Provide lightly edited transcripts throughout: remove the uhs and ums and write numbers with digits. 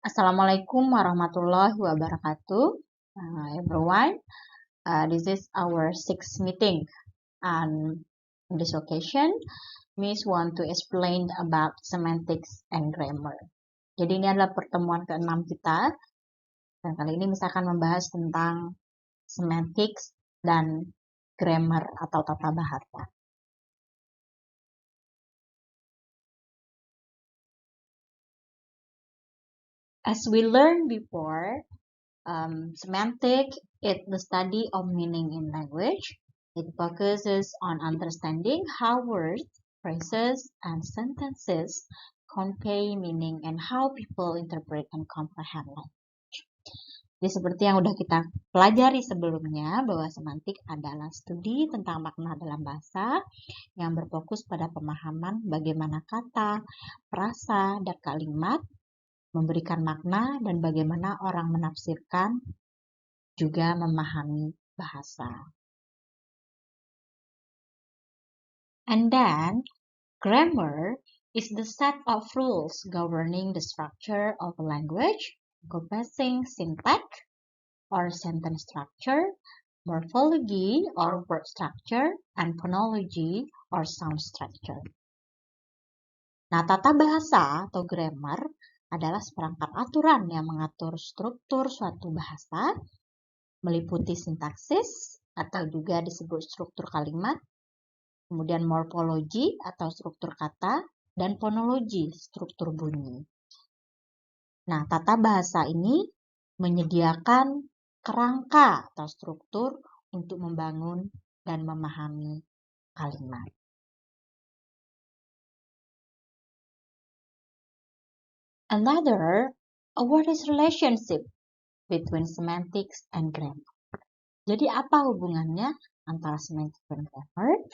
Assalamualaikum warahmatullahi wabarakatuh, everyone. This is our sixth meeting, and in this occasion, Miss want to explain about semantics and grammar. Jadi ini adalah pertemuan ke-6 kita, dan kali ini Miss akan membahas tentang semantics dan grammar atau tata bahasa. As we learned before, semantic is the study of meaning in language. It focuses on understanding how words, phrases, and sentences convey meaning and how people interpret and comprehend language. Jadi seperti yang udah kita pelajari sebelumnya, bahwa semantik adalah studi tentang makna dalam bahasa yang berfokus pada pemahaman bagaimana kata, frasa, dan kalimat memberikan makna dan bagaimana orang menafsirkan juga memahami bahasa. And then, grammar is the set of rules governing the structure of a language, encompassing syntax or sentence structure, morphology or word structure, and phonology or sound structure. Nah, tata bahasa atau grammar adalah seperangkat aturan yang mengatur struktur suatu bahasa, meliputi sintaksis atau juga disebut struktur kalimat, kemudian morfologi atau struktur kata, dan fonologi, struktur bunyi. Nah, tata bahasa ini menyediakan kerangka atau struktur untuk membangun dan memahami kalimat. Another, what is relationship between semantics and grammar? Jadi apa hubungannya antara semantik dan grammar?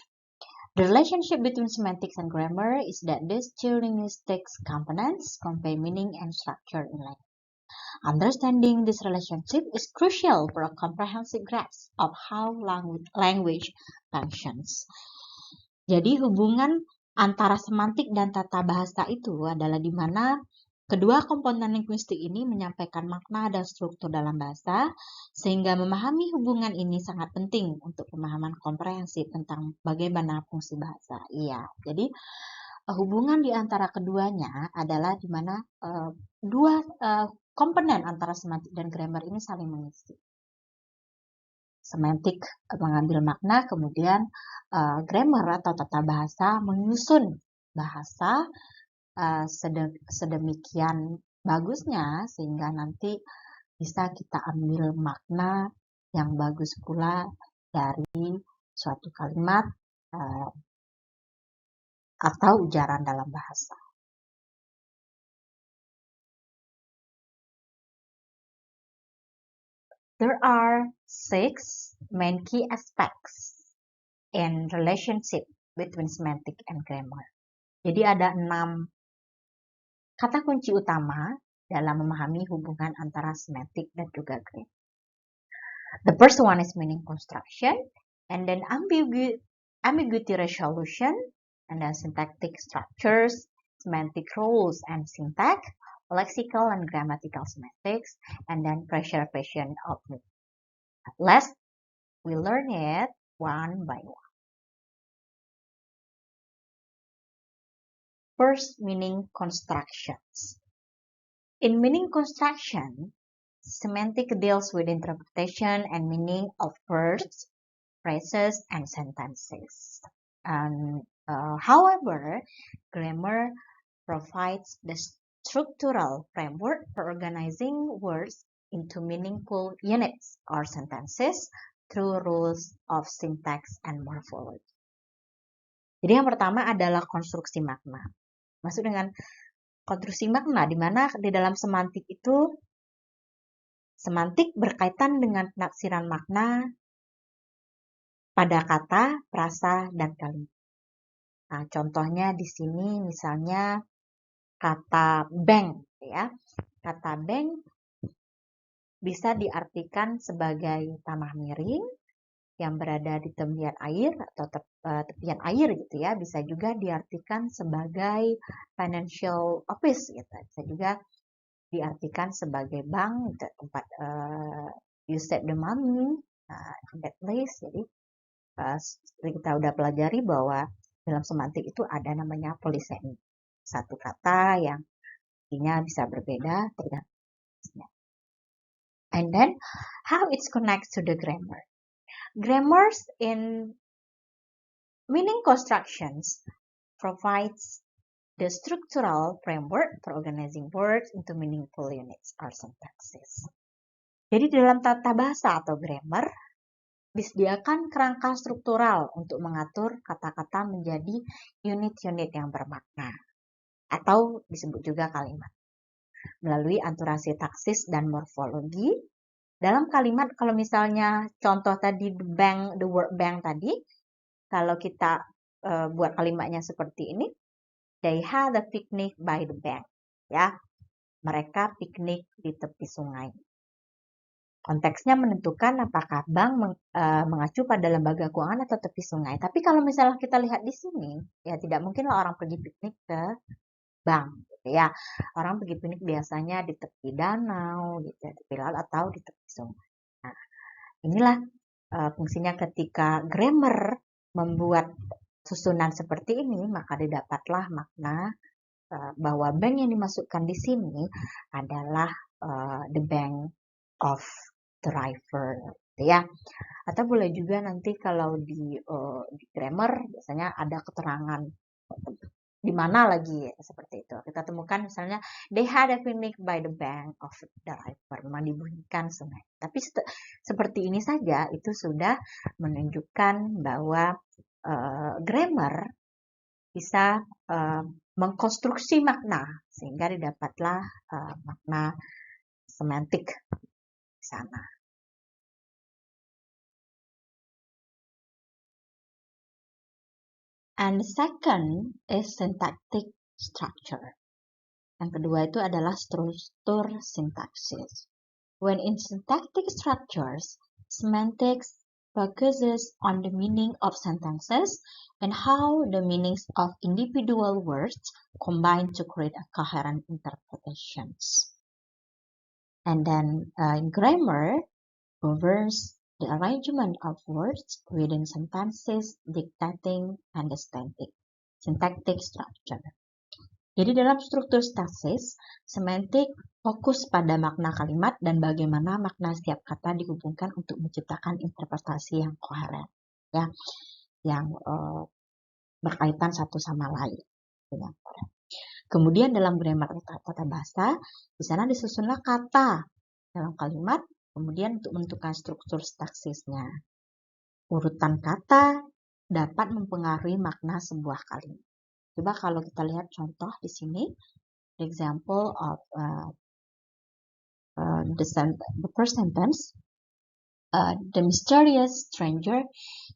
The relationship between semantics and grammar is that these two linguistic components convey meaning and structure in language. Understanding this relationship is crucial for a comprehensive grasp of how language functions. Jadi hubungan antara semantik dan tata bahasa itu adalah di mana kedua komponen linguistik ini menyampaikan makna dan struktur dalam bahasa, sehingga memahami hubungan ini sangat penting untuk pemahaman komprehensif tentang bagaimana fungsi bahasa. Iya, jadi hubungan di antara keduanya adalah di mana dua komponen antara semantik dan grammar ini saling mengisi. Semantik mengambil makna, kemudian grammar atau tata bahasa menyusun bahasa sedemikian bagusnya sehingga nanti bisa kita ambil makna yang bagus pula dari suatu kalimat atau ujaran dalam bahasa. There are 6 main key aspects in relationship between semantic and grammar. Jadi ada 6 kata kunci utama dalam memahami hubungan antara semantik dan juga grammar. The first one is meaning construction, and then ambiguity resolution, and then syntactic structures, semantic rules and syntax, lexical and grammatical semantics, and then preservation of meaning. Let's we learn it one by one. First, meaning constructions. In meaning construction, semantic deals with interpretation and meaning of words, phrases, and sentences. However, grammar provides the structural framework for organizing words into meaningful units or sentences through rules of syntax and morphology. Jadi yang pertama adalah konstruksi makna. Maksud dengan konstruksi makna, di mana di dalam semantik itu, semantik berkaitan dengan penafsiran makna pada kata, frasa, dan kalimat. Nah, contohnya di sini misalnya kata bank, ya. Kata bank bisa diartikan sebagai tanah miring yang berada di tepian air atau tepian air gitu ya. Bisa juga diartikan sebagai financial office gitu. Bisa juga diartikan sebagai bank, tempat you save the money in that place. Jadi seperti kita udah pelajari bahwa dalam semantik itu ada namanya polisemi, satu kata yang artinya bisa berbeda tergantung. And then how it connects to the grammar. Grammars in meaning constructions provides the structural framework for organizing words into meaningful units or sentences. Jadi dalam tata bahasa atau grammar disediakan kerangka struktural untuk mengatur kata-kata menjadi unit-unit yang bermakna atau disebut juga kalimat. Melalui aturasi taksis dan morfologi, dalam kalimat kalau misalnya contoh tadi the word bank tadi, kalau kita buat kalimatnya seperti ini, they had a picnic by the bank. Ya, mereka piknik di tepi sungai. Konteksnya menentukan apakah bank mengacu pada lembaga keuangan atau tepi sungai. Tapi kalau misalnya kita lihat di sini, ya tidak mungkinlah orang pergi piknik ke bank, gitu ya. Orang pergi piknik biasanya di tepi danau, gitu, di tepi laut atau di tepi sungai. Nah, inilah fungsinya ketika grammar membuat susunan seperti ini, maka didapatlah makna bahwa bank yang dimasukkan di sini adalah the bank of the river, gitu ya. Atau boleh juga nanti kalau di grammar biasanya ada keterangan di mana lagi seperti itu. Kita temukan misalnya they had a picnic by the bank of the river, memang dibunyikan sungai. Tapi seperti ini saja itu sudah menunjukkan bahwa grammar bisa mengkonstruksi makna sehingga didapatlah makna semantik di sana. And the second is syntactic structure. Yang kedua itu adalah struktur sintaksis. When in syntactic structures, semantics focuses on the meaning of sentences and how the meanings of individual words combine to create a coherent interpretations. And then in grammar, governs the arrangement of words within sentences dictating understanding. Syntactic structure. Jadi dalam struktur sintaksis, semantik fokus pada makna kalimat dan bagaimana makna setiap kata dihubungkan untuk menciptakan interpretasi yang koheren, ya, yang berkaitan satu sama lain. Kemudian dalam grammar tata bahasa, di sana disusunlah kata dalam kalimat, kemudian untuk menentukan struktur sintaksisnya. Urutan kata dapat mempengaruhi makna sebuah kalimat. Coba kalau kita lihat contoh di sini, the example of the first sentence, the mysterious stranger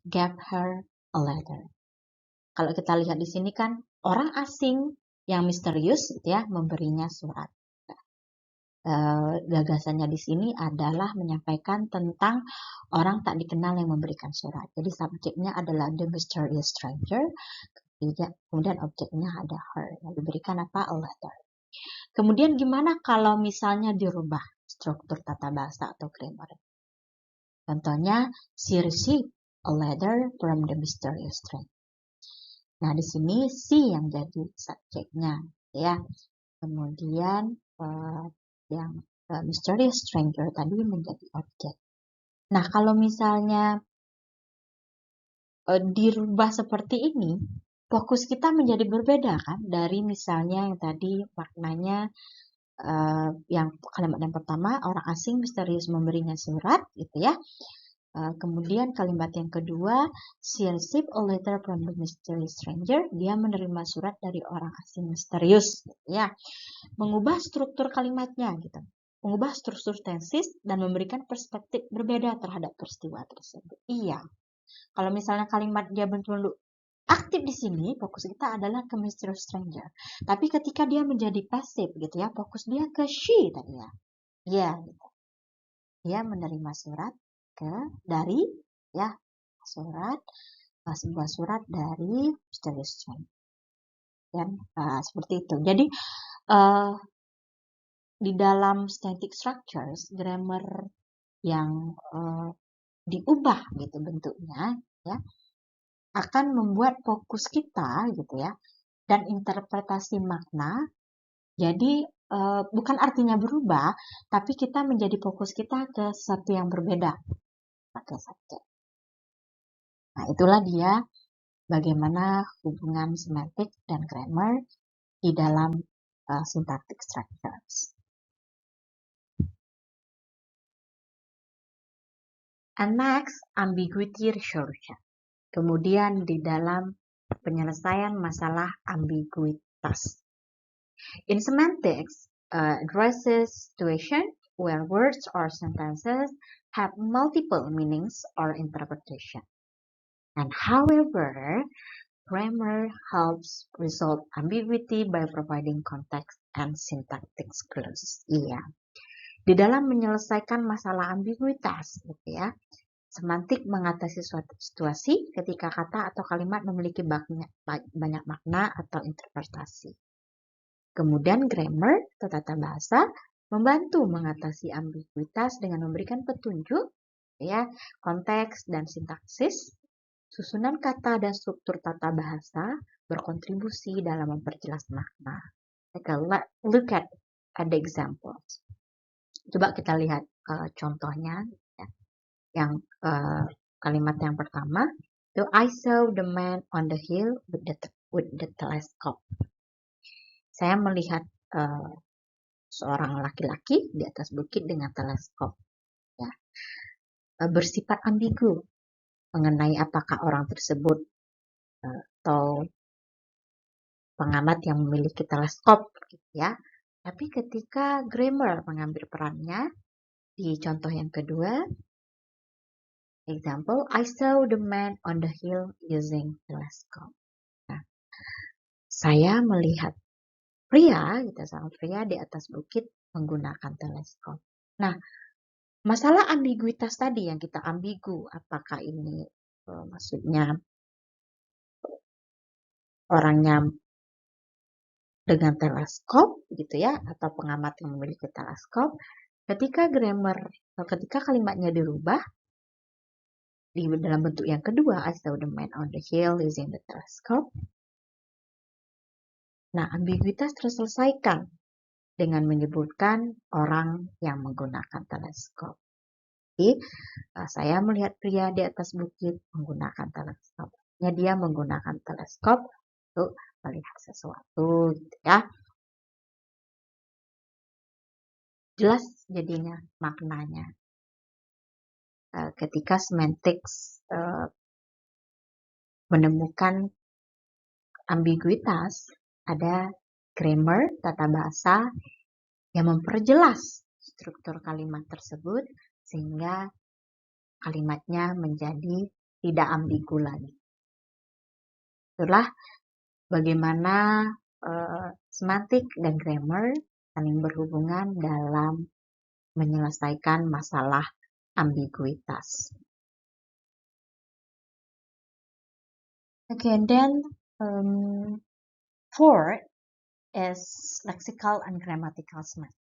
gave her a letter. Kalau kita lihat di sini kan orang asing yang misterius, gitu ya, memberinya surat. Gagasannya di sini adalah menyampaikan tentang orang tak dikenal yang memberikan surat. Jadi subjeknya adalah the mysterious stranger, kemudian objeknya ada her, yang diberikan apa? A letter. Kemudian gimana kalau misalnya dirubah struktur tata bahasa atau grammar? Contohnya, she received a letter from the mysterious stranger. Nah, di sini she yang jadi subjeknya, ya. Kemudian yang mysterious stranger tadi menjadi objek. Nah, kalau misalnya dirubah seperti ini, fokus kita menjadi berbeda kan? Dari misalnya yang tadi maknanya yang kalimat yang pertama, orang asing misterius memberinya surat, gitu ya. Kemudian kalimat yang kedua, she received a letter from the mysterious stranger, dia menerima surat dari orang asing misterius, gitu ya. Mengubah struktur kalimatnya, gitu. Mengubah struktur tenses dan memberikan perspektif berbeda terhadap peristiwa tersebut. Iya. Kalau misalnya kalimat dia betul-betul aktif di sini, fokus kita adalah ke mysterious stranger. Tapi ketika dia menjadi pasif, gitu ya, fokus dia ke she tadi ya. Ya, gitu. Dia menerima surat dari ya sebuah surat dari mysterious stranger. Dan seperti itu. Jadi di dalam static structures, grammar yang diubah gitu bentuknya, ya, akan membuat fokus kita gitu ya, dan interpretasi makna. Jadi bukan artinya berubah, tapi kita menjadi fokus kita ke sesuatu yang berbeda pada subjek. Nah, itulah dia bagaimana hubungan semantik dan grammar di dalam syntactic structures. And next, ambiguity resolution. Kemudian di dalam penyelesaian masalah ambiguitas. In semantics, addresses situation where words or sentences have multiple meanings or interpretation. And however, grammar helps resolve ambiguity by providing context and syntactic clues. Iya. Di dalam menyelesaikan masalah ambiguitas, gitu ya, semantik mengatasi suatu situasi ketika kata atau kalimat memiliki banyak makna atau interpretasi. Kemudian grammar atau tata bahasa membantu mengatasi ambiguitas dengan memberikan petunjuk, ya, konteks dan sintaksis. Susunan kata dan struktur tata bahasa berkontribusi dalam memperjelas makna. Okay, look at the examples. Coba kita lihat contohnya. Ya. Yang kalimat yang pertama, itu I saw the man on the hill with the telescope. Saya melihat seorang laki-laki di atas bukit dengan teleskop. Ya. Bersifat ambigu mengenai apakah orang tersebut atau pengamat yang memiliki teleskop, gitu ya. Tapi ketika grammar mengambil perannya, di contoh yang kedua, example, I saw the man on the hill using telescope. Nah, saya melihat pria, gitu, seorang pria di atas bukit menggunakan teleskop. Nah, masalah ambiguitas tadi yang kita ambigu, apakah ini maksudnya orangnya dengan teleskop gitu ya, atau pengamat yang memiliki teleskop. Ketika kalimatnya dirubah di dalam bentuk yang kedua, I saw the man on the hill using the telescope. Nah, ambiguitas terselesaikan dengan menyebutkan orang yang menggunakan teleskop. Jadi, saya melihat pria di atas bukit menggunakan teleskop. Dia menggunakan teleskop untuk melihat sesuatu, gitu ya. Jelas jadinya maknanya. Ketika semantics menemukan ambiguitas, ada grammar, tata bahasa, yang memperjelas struktur kalimat tersebut sehingga kalimatnya menjadi tidak ambigu lagi. Itulah bagaimana semantik dan grammar saling berhubungan dalam menyelesaikan masalah ambiguitas. Okay, and then fourth is lexical and grammatical semantics.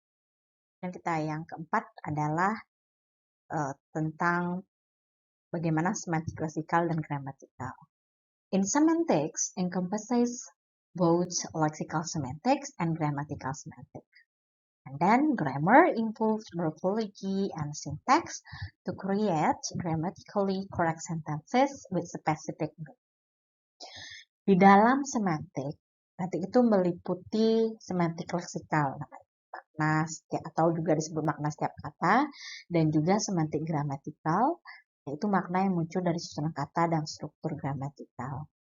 Dan kita yang keempat adalah tentang bagaimana semantik leksikal dan gramatikal. In semantics encompasses both lexical semantics and grammatical semantics. And then grammar involves morphology and syntax to create grammatically correct sentences with specific meaning. Di dalam semantik, nanti itu meliputi semantik leksikal, makna atau juga disebut makna setiap kata, dan juga semantik gramatikal, yaitu makna yang muncul dari susunan kata dan struktur gramatikal.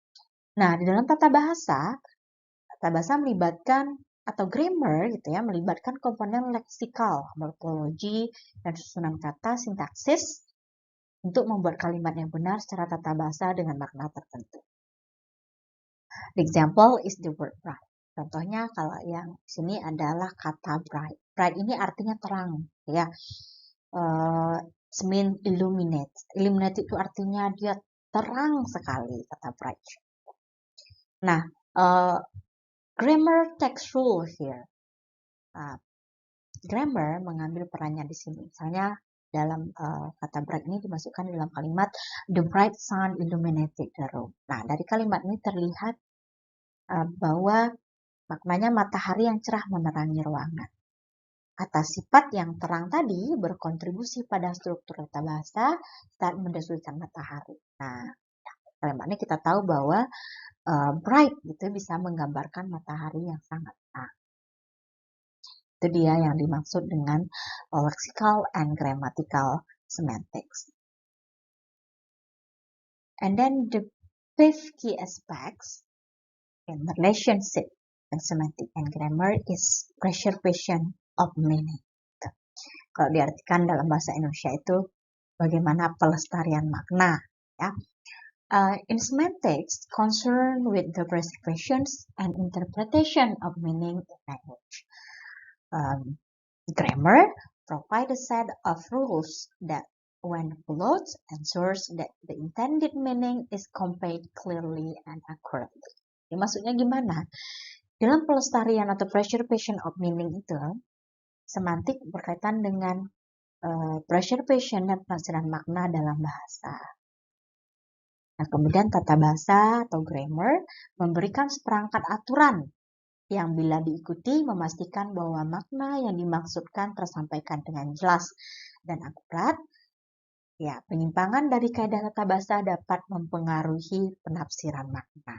Nah, di dalam tata bahasa melibatkan atau grammar gitu ya, melibatkan komponen leksikal, morfologi, dan susunan kata, sintaksis untuk membuat kalimat yang benar secara tata bahasa dengan makna tertentu. The example is the word bright. Contohnya kalau yang sini adalah kata bright. Bright ini artinya terang, ya. Mean illuminate. Illuminate itu artinya dia terang sekali, kata bright. Nah, grammar text rule here. grammar mengambil perannya di sini. Misalnya dalam kata bright ini dimasukkan dalam kalimat the bright sun illuminated the room. Nah, dari kalimat ini terlihat bahwa maknanya matahari yang cerah menerangi ruangan. Kata sifat yang terang tadi berkontribusi pada struktur tata bahasa saat mendeskripsikan matahari. Nah, kalimat ini kita tahu bahwa bright itu bisa menggambarkan matahari yang sangat terang. Itu dia yang dimaksud dengan lexical and grammatical semantics. And then the fifth key aspects in relationship and semantic and grammar is preservation of meaning. Kalau diartikan dalam bahasa Indonesia itu bagaimana pelestarian makna. Ya. In semantics, concerned with the preservation and interpretation of meaning in language. Grammar provide a set of rules that when followed ensures that the intended meaning is conveyed clearly and accurately. Jadi, maksudnya gimana? Dalam pelestarian atau preservation of meaning itu, semantik berkaitan dengan preservation dan pelestarian makna dalam bahasa. Nah, kemudian tata bahasa atau grammar memberikan seperangkat aturan yang bila diikuti memastikan bahwa makna yang dimaksudkan tersampaikan dengan jelas dan akurat. Ya, penyimpangan dari kaidah tata bahasa dapat mempengaruhi penafsiran makna.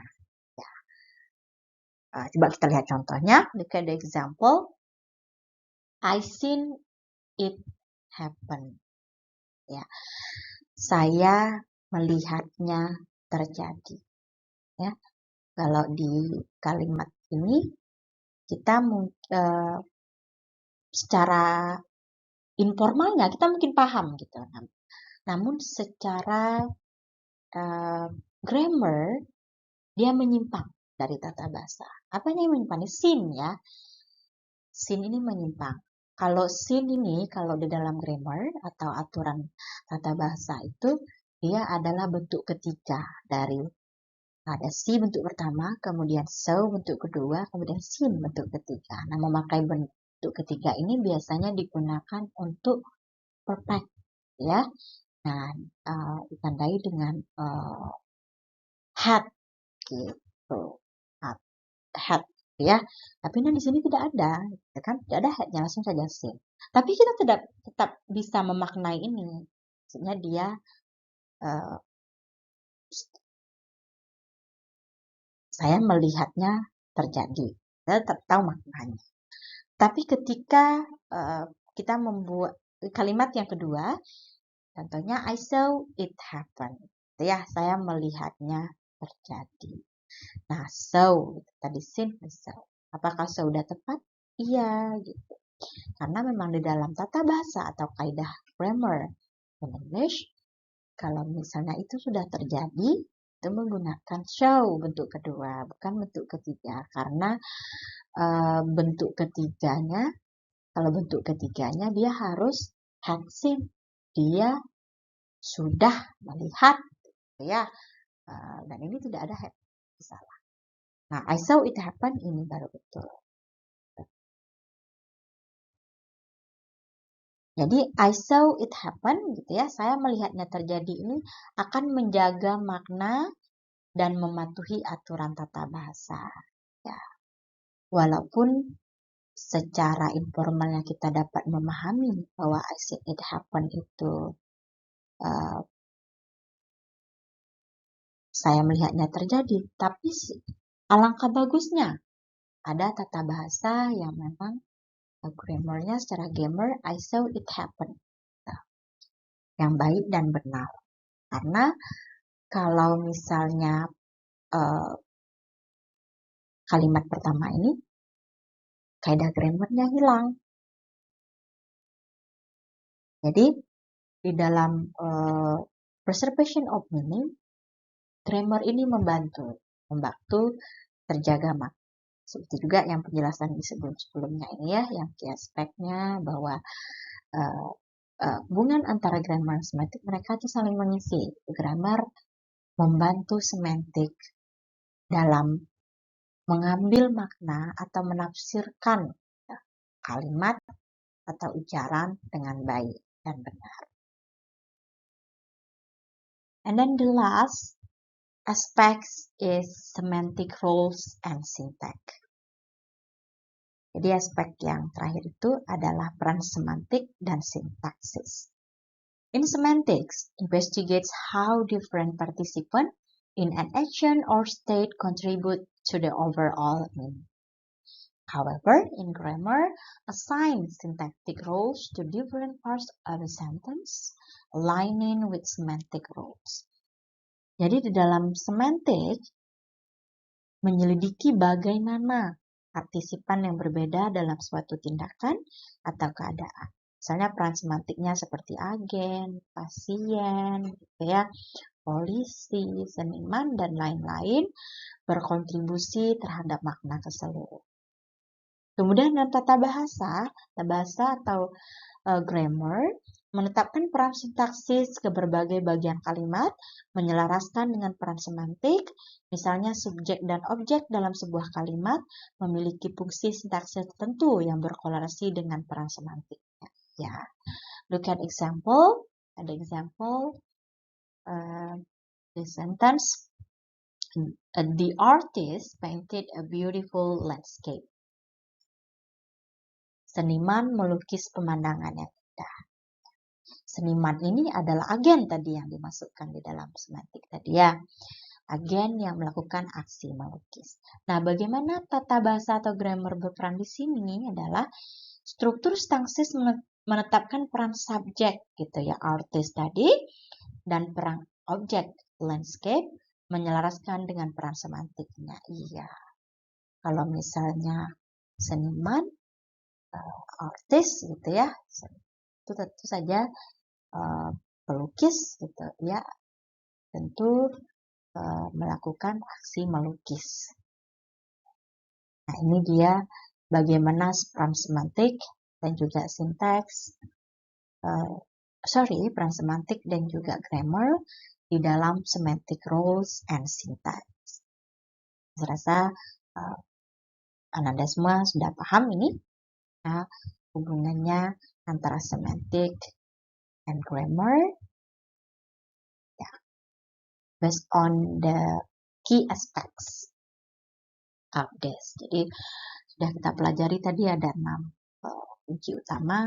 Ya. Coba kita lihat contohnya. Look at the example. I seen it happen. Ya, saya melihatnya terjadi. Ya, kalau di kalimat ini kita secara informalnya kita mungkin paham gitu. Namun secara grammar dia menyimpang dari tata bahasa. Apanya yang menyimpang? Sin ya. Sin ini menyimpang. Kalau sin ini kalau di dalam grammar atau aturan tata bahasa itu dia adalah bentuk ketiga dari ada si bentuk pertama, kemudian so bentuk kedua, kemudian sin bentuk ketiga. Nah, memakai bentuk ketiga ini biasanya digunakan untuk perfect ya. Nah, ditandai dengan had gitu. Had ya. Tapi di sini tidak ada, ya kan? Tidak ada hadnya, langsung saja sin. Tapi kita tetap bisa memaknai ini. Maksudnya dia saya melihatnya terjadi. Saya tetap tahu maknanya. Tapi ketika kita membuat kalimat yang kedua, contohnya I saw it happen. Ya, saya melihatnya terjadi. Nah, so tadi sin saw. Apakah so sudah tepat? Iya, gitu. Karena memang di dalam tata bahasa atau kaidah grammar in English, kalau misalnya itu sudah terjadi, itu menggunakan show bentuk kedua, bukan bentuk ketiga. Karena bentuk ketiganya, kalau bentuk ketiganya dia harus had seen. Dia sudah melihat, ya. Dan ini tidak ada had, salah. Nah, I saw it happen ini baru betul. Jadi I saw it happen gitu ya, saya melihatnya terjadi ini akan menjaga makna dan mematuhi aturan tata bahasa. Ya. Walaupun secara informalnya kita dapat memahami bahwa I see it happen itu saya melihatnya terjadi, tapi alangkah bagusnya ada tata bahasa yang memang grammarnya secara grammar I saw it happen. Yang baik dan benar. Karena kalau misalnya kalimat pertama ini kaidah grammarnya hilang. Jadi di dalam preservation of meaning, grammar ini membantu terjaga makna. Seperti juga yang penjelasan di sebelumnya ini ya, yang key aspeknya bahwa hubungan antara grammar dan semantik mereka itu saling mengisi. Grammar membantu semantik dalam mengambil makna atau menafsirkan kalimat atau ujaran dengan baik dan benar. And then the last aspects is semantic rules and syntax. Jadi aspek yang terakhir itu adalah peran semantik dan sintaksis. In semantics, investigates how different participants in an action or state contribute to the overall meaning. However, in grammar, assign syntactic rules to different parts of a sentence, aligning with semantic rules. Jadi di dalam semantik, menyelidiki bagaimana partisipan yang berbeda dalam suatu tindakan atau keadaan. Misalnya peran semantiknya seperti agen, pasien, gitu ya, polisi, seniman, dan lain-lain berkontribusi terhadap makna keseluruhan. Kemudian dalam tata bahasa atau grammar menetapkan peran sintaksis ke berbagai bagian kalimat, menyelaraskan dengan peran semantik, misalnya subjek dan objek dalam sebuah kalimat memiliki fungsi sintaksis tertentu yang berkorelasi dengan peran semantiknya. Ya, look at example. Ada example, the sentence, the artist painted a beautiful landscape. Seniman melukis pemandangan yang indah. Seniman ini adalah agen tadi yang dimasukkan di dalam semantik tadi ya. Agen yang melakukan aksi melukis. Nah, bagaimana tata bahasa atau grammar berperan di sini adalah struktur sintaksis menetapkan peran subjek gitu ya, artist tadi, dan peran objek landscape menyelaraskan dengan peran semantiknya. Iya. Kalau misalnya seniman, artis gitu ya, itu tentu saja pelukis gitu ya, tentu melakukan aksi melukis. Nah, ini dia bagaimana peran semantik dan juga sintaks, peran semantik dan juga grammar di dalam semantic rules and syntax. Saya rasa Anda semua sudah paham ini, nah, hubungannya antara semantik and grammar, ya, based on the key aspects of this. Jadi sudah kita pelajari tadi ada 6 kunci utama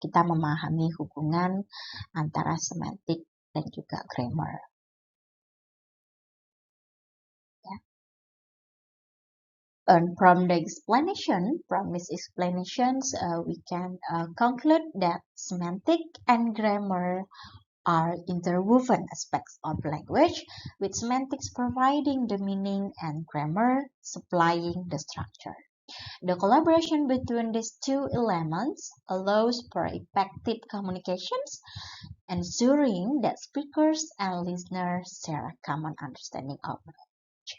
kita memahami hubungan antara semantik dan juga grammar. Ya. And from these explanations, we can conclude that semantic and grammar are interwoven aspects of language, with semantics providing the meaning and grammar supplying the structure. The collaboration between these two elements allows for effective communications, ensuring that speakers and listeners share a common understanding of language.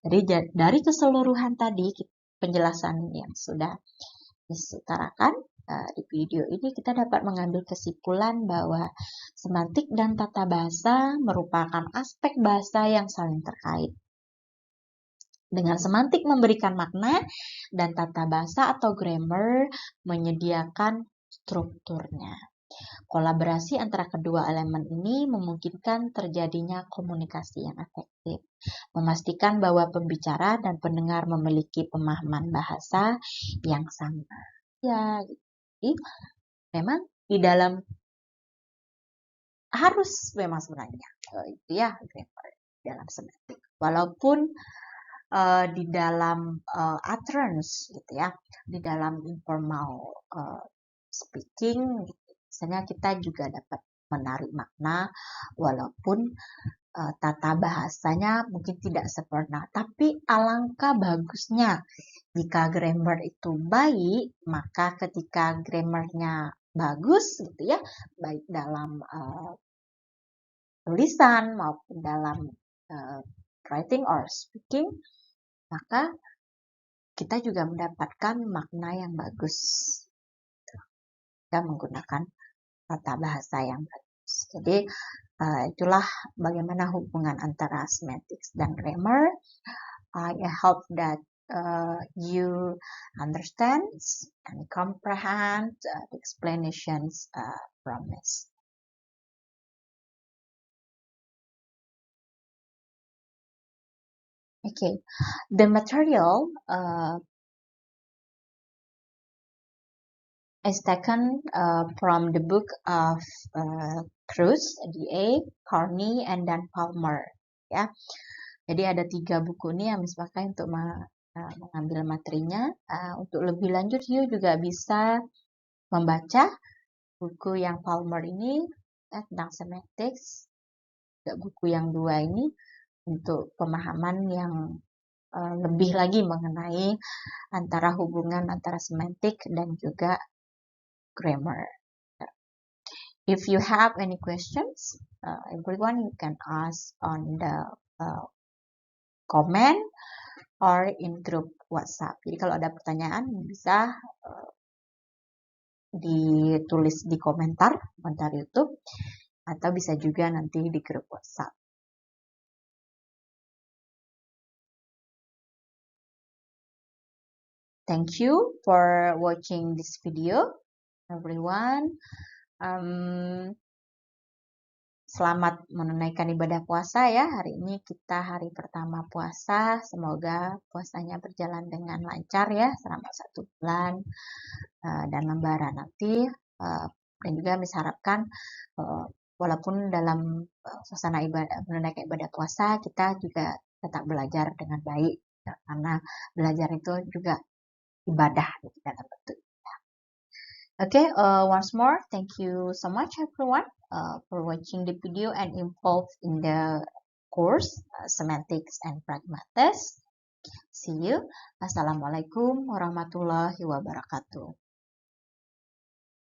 Jadi dari keseluruhan tadi penjelasan yang sudah disutarakan di video ini, kita dapat mengambil kesimpulan bahwa semantik dan tata bahasa merupakan aspek bahasa yang saling terkait. Dengan semantik memberikan makna dan tata bahasa atau grammar menyediakan strukturnya. Kolaborasi antara kedua elemen ini memungkinkan terjadinya komunikasi yang efektif, memastikan bahwa pembicara dan pendengar memiliki pemahaman bahasa yang sama. Ya, jadi memang di dalam harus memang sebenarnya itu ya grammar dalam semantik. Walaupun di dalam utterance gitu ya, di dalam informal speaking, misalnya kita juga dapat menarik makna walaupun tata bahasanya mungkin tidak sempurna, tapi alangkah bagusnya jika grammar itu baik, maka ketika grammarnya bagus gitu ya, baik dalam tulisan maupun dalam writing or speaking, maka kita juga mendapatkan makna yang bagus. Kita menggunakan tata bahasa yang bagus. Jadi itulah bagaimana hubungan antara semantics dan grammar. I hope that you understand and comprehend the explanations from this. Okay, the material is taken from the book of Cruz, D.A., Carney, and dan Palmer. Ya, jadi ada 3 buku ini yang Miss pakai untuk mengambil materinya. Untuk lebih lanjut, you juga bisa membaca buku yang Palmer ini tentang semantics, buku yang 2 ini untuk pemahaman yang lebih lagi mengenai antara hubungan antara semantik dan juga grammar. If you have any questions, everyone, you can ask on the comment or in group WhatsApp. Jadi kalau ada pertanyaan bisa ditulis di komentar YouTube atau bisa juga nanti di grup WhatsApp. Thank you for watching this video, everyone. Selamat menunaikan ibadah puasa ya. Hari ini kita hari pertama puasa. Semoga puasanya berjalan dengan lancar ya selama 1 bulan dan Lebaran nanti. Dan juga Miss harapkan walaupun dalam suasana menunaikan ibadah puasa, kita juga tetap belajar dengan baik ya, karena belajar itu juga ibadah dalam bentuk. Okay, once more, thank you so much everyone for watching the video and involved in the course Semantics and Pragmates. See you. Assalamualaikum warahmatullahi wabarakatuh.